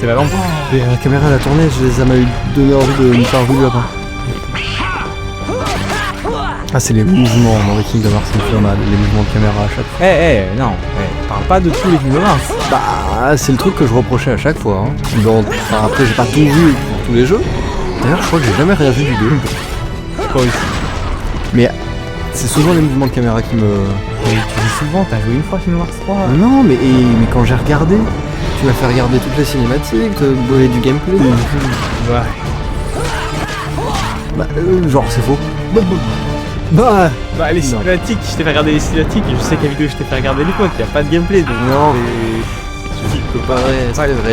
C'est la lampe. Et la caméra elle a tourné, ça m'a donné envie de me faire rouler là-bas. Ah, c'est les mouvements dans les Kingdom Hearts qui me font mal, les mouvements de caméra à chaque fois. Non, parle pas de tous les Kingdom Hearts. Bah, c'est le truc que je reprochais à chaque fois. Hein. Enfin, après, j'ai pas tout vu pour tous les jeux. D'ailleurs, je crois que j'ai jamais rien vu du 2. Pas aussi. Mais c'est souvent les mouvements de caméra qui me. Et tu dis souvent, t'as joué une fois Kingdom Hearts 3. Non, mais quand j'ai regardé, tu m'as fait regarder toutes les cinématiques, te donner du gameplay. Ouais. Bah, genre, c'est faux. Bah, Bah les cinématiques, je t'ai fait regarder les cinématiques, et je sais qu'à vidéo je t'ai fait regarder l'époque, y a pas de gameplay donc non. tu peux pas.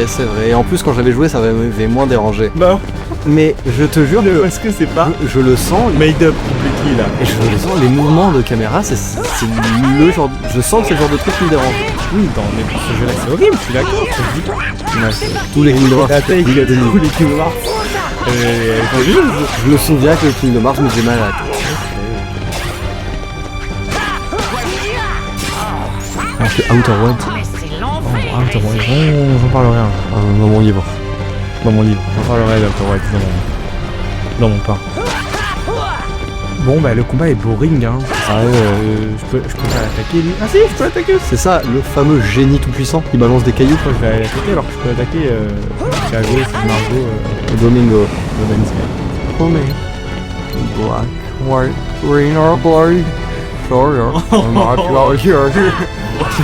C'est vrai. Et en plus, quand j'avais joué, ça m'avait moins dérangé. Bah, Mais je te jure, parce que c'est pas je le sens. made up completely là. Et je le sens, les mouvements de caméra, c'est le genre. Je sens que c'est le genre de truc qui me dérange. Oui, mais pour ce jeu là c'est horrible, je suis d'accord, je te dis pas. Tous les Kingdom Hearts. La take, il a des tous les Kingdom Hearts. Je me souviens que le Kingdom Hearts me faisait mal à la tête. Alors que Outer Wilds, Mais c'est l'enfer. Outer Wilds, j'en parlerai dans mon livre. dans mon livre. J'en parlerai d'Outer Wilds dans mon pain. Bon bah le combat est boring hein. Ah ouais, Je peux pas l'attaquer lui. Ah si, je peux l'attaquer aussi. c'est ça, le fameux génie tout puissant qui balance des cailloux. Moi je vais aller l'attaquer alors que je peux attaquer Thiago, Margot, Domingo. Domaine. Black, white, green or blue. Sorry, I'm not out here.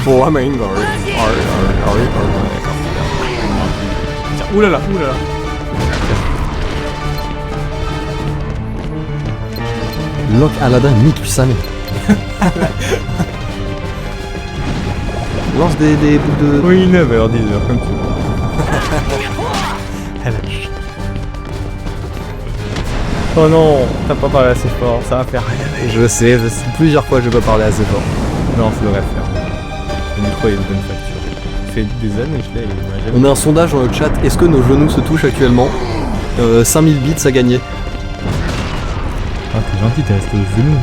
Flamingo. Oulala. Lock Aladdin Mikusame. Lance des bouts de. Oui, 9h10 comme tu veux. Oh non, t'as pas parlé assez fort, ça va faire rien. Je sais, plusieurs fois je peux parler assez fort. Non, ça devrait faire. Le micro est de bonne facture. Ça fait des années que je l'ai, il m'a jamais. On a un sondage dans le chat, est-ce que nos genoux se touchent actuellement 5000 bits à gagner. Ah, t'es gentil, t'es resté au genou.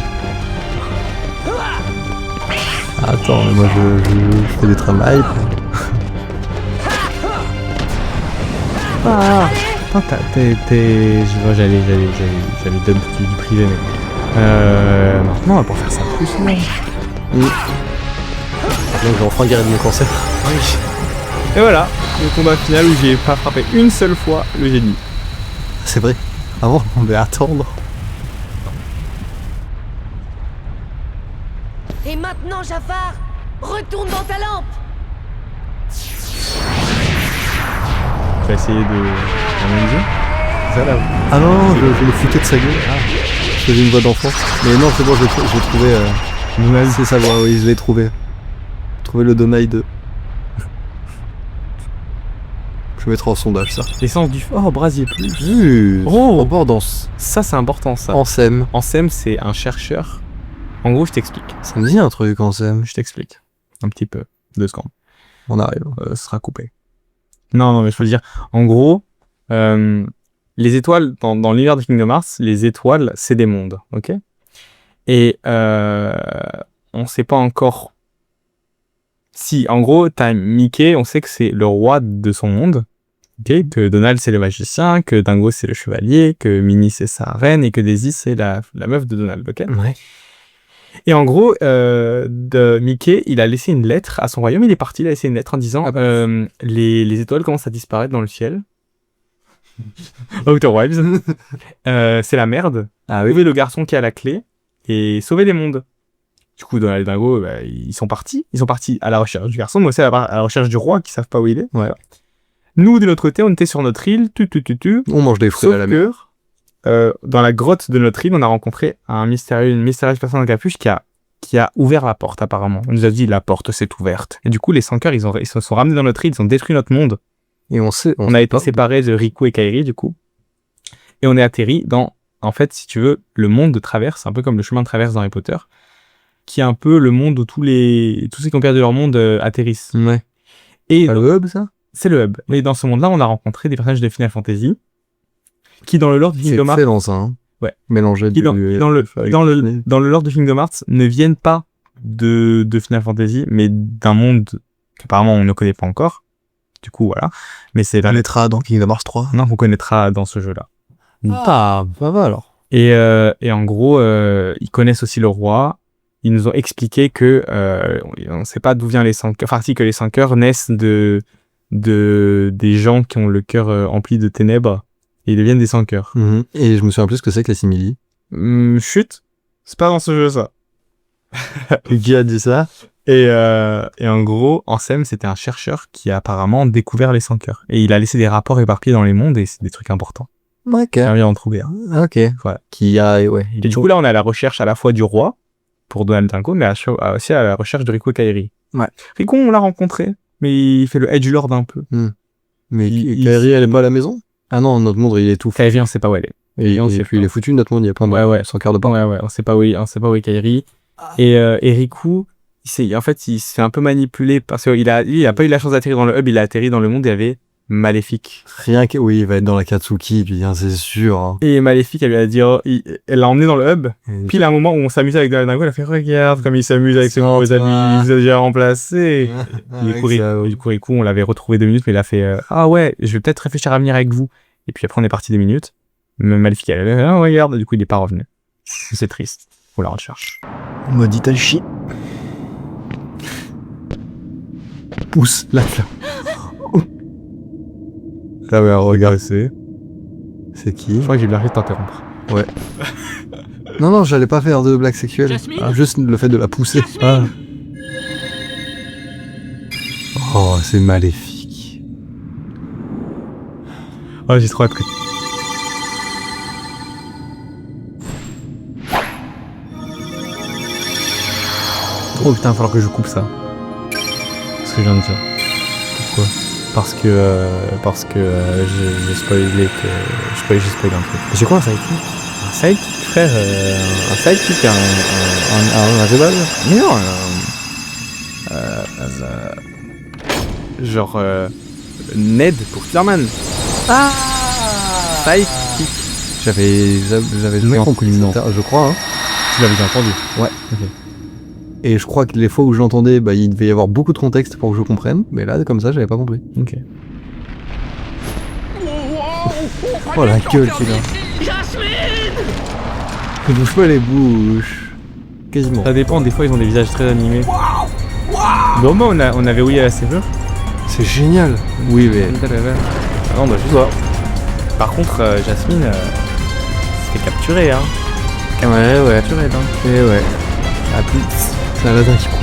Attends, mais moi je fais du travail. Ah, attends, j'allais dump du privé, mais. Maintenant, on va pouvoir faire ça plus souvent. Donc j'ai enfin guéri de mon cancer. Oui. Et voilà, le combat final où j'ai pas frappé une seule fois le génie. C'est vrai. Avant, on devait attendre. Et maintenant, Jafar, retourne dans ta lampe. Tu vas essayer de l'analyser. C'est ça là. Ah non, je me foutais de sa gueule. Je faisais une voix d'enfant. Mais non, c'est bon, j'ai trouvé. C'est sa voix, oui, je l'ai trouvé. J'ai trouvé le Donai 2. Je mettrai en sondage ça. L'essence du fort, brasier plus. Oh, au bord dans Ça, c'est important ça. Ansem. Ansem, c'est un chercheur. En gros, je t'explique. Ça me dit un truc, Ansem. Je t'explique. Un petit peu. 2 secondes. On arrive. Ce sera coupé. Non, mais je veux dire. En gros, les étoiles, dans l'univers de Kingdom Hearts, les étoiles, c'est des mondes, ok? Et on sait pas encore. Si, en gros, t'as Mickey, on sait que c'est le roi de son monde. Okay, que Donald c'est le magicien, que Dingo c'est le chevalier, que Minnie c'est sa reine et que Daisy c'est la meuf de Donald, ok? Ouais. Et en gros, Mickey, il a laissé une lettre à son royaume, il est parti, il a laissé une lettre en disant les étoiles commencent à disparaître dans le ciel. Outer Wilds. C'est la merde. Sauver le garçon qui a la clé et sauver les mondes. Du coup, Donald et Dingo, bah, ils sont partis. Ils sont partis à la recherche du garçon, mais aussi à la recherche du roi qui savent pas où il est. Ouais. Nous, de l'autre côté, on était sur notre île. On mange des fruits à Sauf la mer. que, dans la grotte de notre île, on a rencontré une mystérieuse personne en capuche qui a ouvert la porte, apparemment. On nous a dit, la porte s'est ouverte. Et du coup, les 5 heures, ils se sont ramenés dans notre île, ils ont détruit notre monde. Et On a été séparés de Riku et Kairi, du coup. Et on est atterri dans, en fait, si tu veux, le monde de traverse, un peu comme le chemin de traverse dans Harry Potter, qui est un peu le monde où tous ceux qui ont perdu leur monde atterrissent. Ouais. Et Pas le hub, ça? c'est le hub. Et dans ce monde-là, on a rencontré des personnages de Final Fantasy qui, dans le lore de C'est Kingdom Hearts, excellent, ça, hein. Ouais. Mélanger qui dans le lore de Kingdom Hearts ne viennent pas de Final Fantasy, mais d'un monde qu'apparemment on ne connaît pas encore. Du coup, voilà. Mais c'est là connaîtra dans Kingdom Hearts 3. qu'on connaîtra dans ce jeu-là. Ah, ça va alors. Et en gros, ils connaissent aussi le roi. Ils nous ont expliqué que on ne sait pas d'où vient les 5 cœurs. Enfin, si, que les 5 cœurs naissent des gens qui ont le cœur empli de ténèbres et ils deviennent des 5 cœurs. Et je me souviens plus ce que c'est que les simili. Chut, c'est pas dans ce jeu ça. Qui a dit ça? Et en gros, Ansem, c'était un chercheur qui a apparemment découvert les 5 cœurs. Et il a laissé des rapports éparpillés dans les mondes et c'est des trucs importants. Ok. J'ai envie d'en trouver un. Ok. Voilà. Qui a, ouais. Et du coup, là, on est à la recherche à la fois du roi, pour Donald Dingo, mais aussi à la recherche de Riku et Kairi. Ouais. Riku, on l'a rencontré, mais il fait le edgelord un peu. Mais Il- Kairi, elle est pas à la maison? Ah non, notre monde, il est tout. Kairi, on sait pas où elle est. Et on sait puis pas. il est foutu, notre monde, il y a plein de Ouais. sans cœur de porc. Ouais, on sait pas où est Kairi. Et Riku, en fait, il se fait un peu manipuler parce qu'il a pas eu la chance d'atterrir dans le hub, il a atterri dans le monde et il y avait Maléfique. Rien que, oui, il va être dans la Katsuki, puis hein, c'est sûr. Hein. Et Maléfique, elle lui a dit, elle l'a emmené dans le hub. Puis il y a un moment où on s'amusait avec Donald Dingo, elle a fait, regarde comme il s'amuse avec ses Non, nouveaux amis, toi. il vous a déjà remplacé. Avec Du coup, ça, oui. Riku, on l'avait retrouvé 2 minutes, mais il a fait, ah ouais, je vais peut-être réfléchir à venir avec vous. Et puis après, on est parti 2 minutes. Maléfique, elle a fait, ah, regarde, du coup, il est pas revenu. C'est triste. Faut la recherche. Mode Itachi. Pousse la flamme. Ah ouais, regarde, c'est qui? Je crois que j'ai bien fait de t'interrompre. Non, j'allais pas faire de blague sexuelle. Jasmine Juste le fait de la pousser. Jasmine Oh, c'est maléfique. Oh, j'ai trop hâte que... Oh putain, il va falloir que je coupe ça. Ce que je viens de dire. Pourquoi? Parce que j'ai spoilé j'ai spoilé un truc. C'est quoi un sidekick? Un sidekick, frère, un sidekick, un rival? Mais non, genre Ned pour Spider-Man. Ah, sidekick. J'avais Non, compris, non. je crois, hein. Tu l'avais bien entendu. Ouais. Ok. Et je crois que les fois où je l'entendais, bah, il devait y avoir beaucoup de contexte pour que je comprenne. Mais là, comme ça, j'avais pas compris. Ok. Oh la gueule qu'il a. Jasmine Ne bouge pas les bouches. Quasiment. Ça dépend, des fois ils ont des visages très animés. Bon, bah, on avait oui à la serrure. C'est génial. Oui, mais. Ah non, bah juste ça. Par contre, Jasmine se fait capturer, hein. Ouais. Capturer, hein. Et ouais. Ah, plus. C'est un latin qui compte.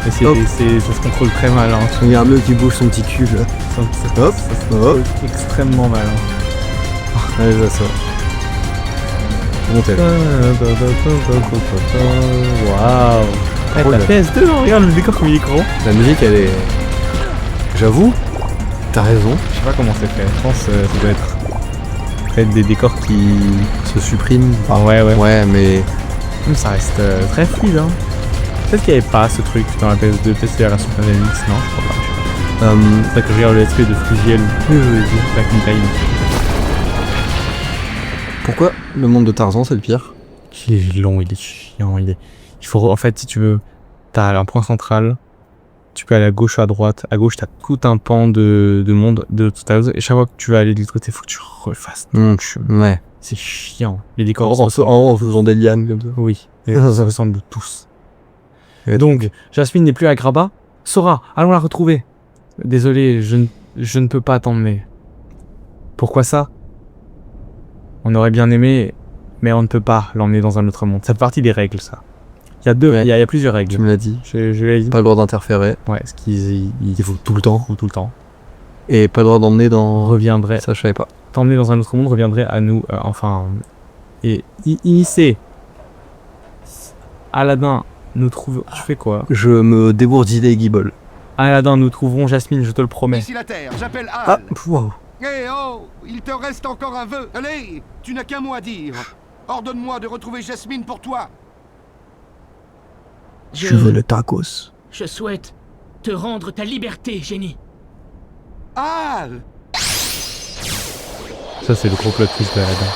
Mais Hop. ça se contrôle très mal, hein. Il y a un bleu qui bouge son petit cul là. Hop, Ça se hop. contrôle extrêmement mal, hein. Allez, je vois ça. Montez. Waouh. Ouais, Oh t'as là. PS2, hein, regarde le décor comme il est grand. La musique, elle est. J'avoue, t'as raison. Je sais pas comment c'est fait. Je pense que ça doit être peut-être des décors qui. Se supprime. Ah ouais. Ouais, mais. Ça reste très fluide, hein. Peut-être qu'il n'y avait pas ce truc dans la PS2, peut-être c'est la version PSX, non, je crois pas. C'est vrai que je regarde le let's play de Frugiel, Back in Time. Pourquoi le monde de Tarzan, c'est le pire? Il est long, il est chiant, il faut, en fait, si tu veux, t'as un point central, tu peux aller à gauche ou à droite. À gauche, t'as tout un pan de monde, de tout à l'autre, et chaque fois que tu vas aller de l'autre côté, faut que tu refasses. Ouais. C'est chiant. Les décors En faisant des lianes comme ça. oui, et ça se ressemble tous. Et donc, Jasmine n'est plus à Graba. Sora, allons la retrouver. Désolé, je ne peux pas t'emmener. Pourquoi ça? On aurait bien aimé, mais on ne peut pas l'emmener dans un autre monde. Ça fait partie des règles, ça. Il y a deux, Ouais. il y a plusieurs règles. Tu me l'as dit. Je l'ai dit. Pas le droit d'interférer. Ouais, ce qu'ils Il faut tout le temps. font tout le temps. Et pas le droit d'emmener dans... Reviendrait, Ça, je savais pas. t'emmener dans un autre monde reviendrait à nous, et initier. Aladdin, nous trouvons... Tu fais quoi? Je me débourdis les guibolles. Aladdin, nous trouverons Jasmine, je te le promets. Ici la terre, j'appelle Ah, Al. wow. Eh oh, il te reste encore un vœu. Allez, tu n'as qu'un mot à dire. Ordonne-moi de retrouver Jasmine pour toi. Je veux le tacos. Je souhaite te rendre ta liberté, génie. Al! Ça, c'est le gros plot twist d'Aladdin.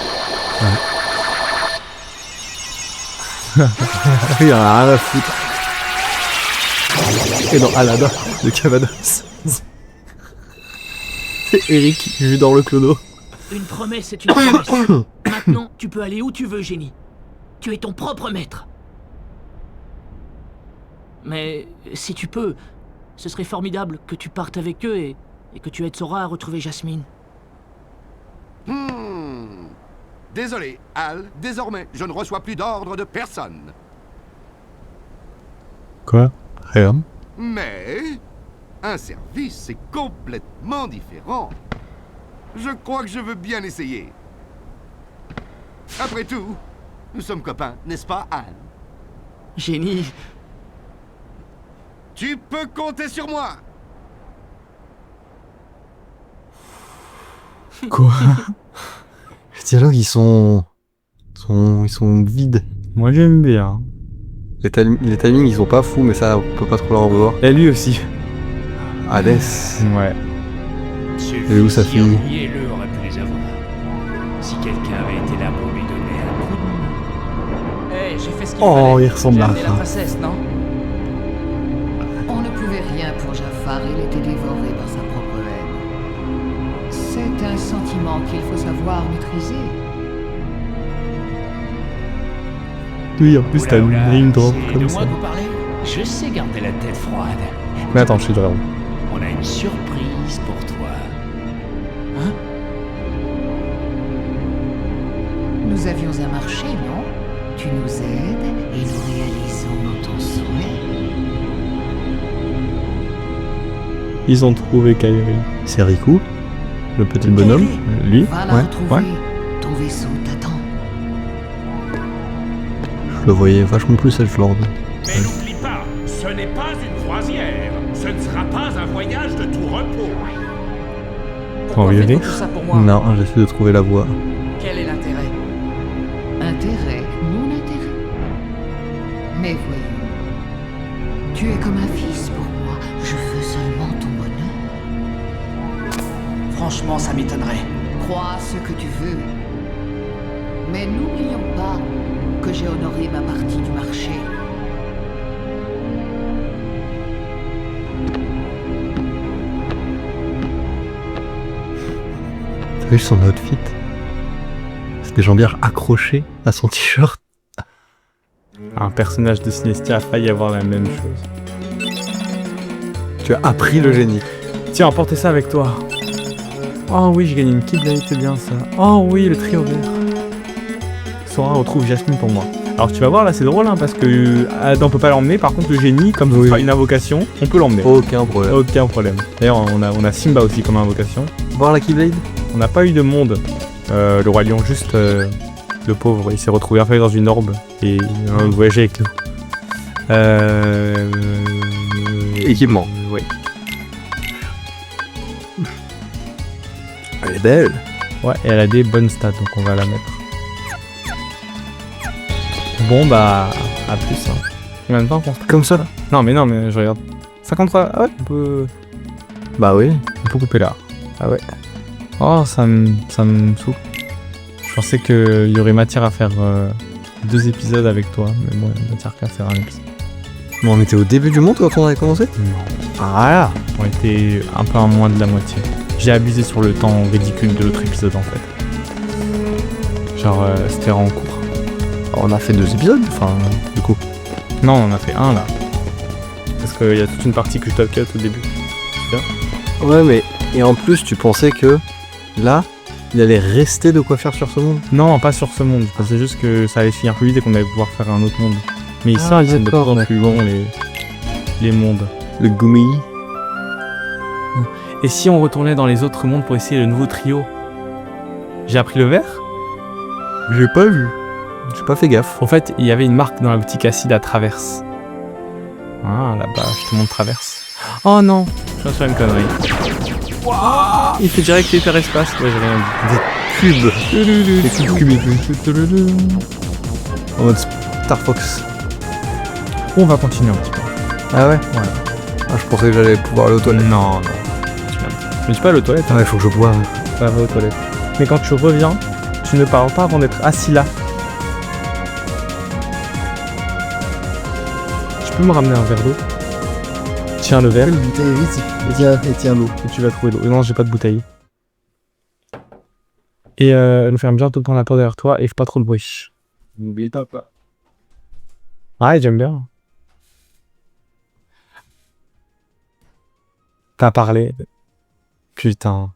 Il en a rien à foutre. Et dans Aladdin, de Cavados. C'est Eric qui vit dans le clodo. Une promesse est une promesse. Maintenant, tu peux aller où tu veux, génie. Tu es ton propre maître. Mais si tu peux, ce serait formidable que tu partes avec eux et que tu aides Sora à retrouver Jasmine. Désolé, Al, désormais, je ne reçois plus d'ordre de personne. Quoi? Rien. Mais un service, c'est complètement différent. Je crois que je veux bien essayer. Après tout, nous sommes copains, n'est-ce pas, Al? Génie, Tu peux compter sur moi. Quoi? Les dialogues, ils sont vides. Moi, j'aime bien. Les timings, ils sont pas fous, mais ça, on peut pas trop leur en vouloir. Et lui aussi. Hades. Ouais. Et où ça finit? Et le aurait pu les avoir. Si quelqu'un avait été là pour lui donner un coup de main. Hey, j'ai fait ce qu'il Oh, fallait. il ressemble J'ai à amené ça. la princesse, non? On ne pouvait rien pour Jafar, il était dévoré par sa propre haine. C'est un sentiment qu'il faut savoir maîtriser. Oui, en plus, t'as une name drop C'est comme de ça. moi que vous parlez? Je sais garder la tête froide. Mais attends, je suis vraiment. On a une surprise pour toi. Hein? Nous avions un marché, non? Tu nous aides et nous réalisons ton souhait. Ils ont trouvé Kairi. C'est Riku, le petit bonhomme. Lui? Va la Ouais. retrouver. Ouais. Ton vaisseau t'attend. Je le voyais vachement plus Elflord. Mais n'oublie pas, ce n'est pas une croisière. Ce ne sera pas un voyage de tout repos. T'as envie d'aider? Faites tout ça pour moi. Non, j'essaie de trouver la voie. Quel est l'intérêt? Intérêt, mon intérêt. Mais voyons, tu es comme un fils pour moi. Je veux seulement ton bonheur. Franchement, ça m'étonnerait. Crois ce que tu veux. Mais n'oublions pas que j'ai honoré ma partie du marché. T'as vu son outfit? C'est des jambières accrochées à son t-shirt. Un personnage de Synestia a failli avoir la même chose. Tu as appris le génie. Tiens, emportez ça avec toi. Oh oui, j'ai gagné une Keyblade, c'est bien ça. Oh oui, le trio vert. Sora retrouve Jasmine pour moi. Alors tu vas voir là, c'est drôle hein, parce que Adam on peut pas l'emmener. Par contre, le génie, comme ce sera une invocation, on peut l'emmener. Aucun problème. Aucun problème. D'ailleurs, on a Simba aussi comme invocation. Voir la Keyblade? On n'a pas eu de monde. Le roi lion, juste le pauvre, il s'est retrouvé enfermé dans une orbe et il a voyagé avec nous. Équipement. Oui. Elle est belle. Ouais, et elle a des bonnes stats, donc on va la mettre. Bon bah, à plus. Hein. Combien de temps qu'on se... Comme ça? Non mais je regarde. 53, ah ouais, on peut Bah oui. couper là. Ah ouais. Oh, ça me saoule. Je pensais qu'il y aurait matière à faire 2 épisodes avec toi, mais bon, il y a matière qu'à faire un épisode. Mais on était au début du monde quand on avait commencé? Non. Ah là. On était un peu à moins de la moitié. J'ai abusé sur le temps ridicule de l'autre épisode en fait. Genre, c'était en cours. On a fait 2 épisodes, enfin, du coup. Non, on en a fait un là. Parce qu'il y a toute une partie que je top cut au début. Ouais, mais... Et en plus, tu pensais que... Là, Il allait rester de quoi faire sur ce monde. Non, pas sur ce monde. C'est juste que ça allait finir plus vite et qu'on allait pouvoir faire un autre monde. Mais ils Ah, sont de plus d'accord, en plus longs les mondes. Le Gumi. Et si on retournait dans les autres mondes pour essayer le nouveau trio? J'ai appris le verre. J'ai pas vu. J'ai pas fait gaffe. En fait, il y avait une marque dans la boutique acide à Traverse. Ah, là-bas, je te montre Traverse. Oh non, je viens de faire une connerie. Il fait direct hyperespace. Ouais, j'ai rien dit. Des cubes cubiques. En mode Star Fox. On va continuer un petit peu. Ah ouais. Ah, je pensais que j'allais pouvoir aller aux toilettes. Non, non. Mais tu peux aller aux toilettes. Ah ouais, faut que je boive. Va aux toilettes. Mais quand tu reviens, tu ne parles pas avant d'être assis là. Tu peux me ramener un verre d'eau? Tiens le verre Une bouteille vite. Et tiens l'eau. et tu vas trouver l'eau. Non, j'ai pas de bouteille. Et nous ferme bien tout le temps la porte derrière toi et fais pas trop de bruit. N'oublie pas. Ouais, j'aime bien. T'as parlé. Putain.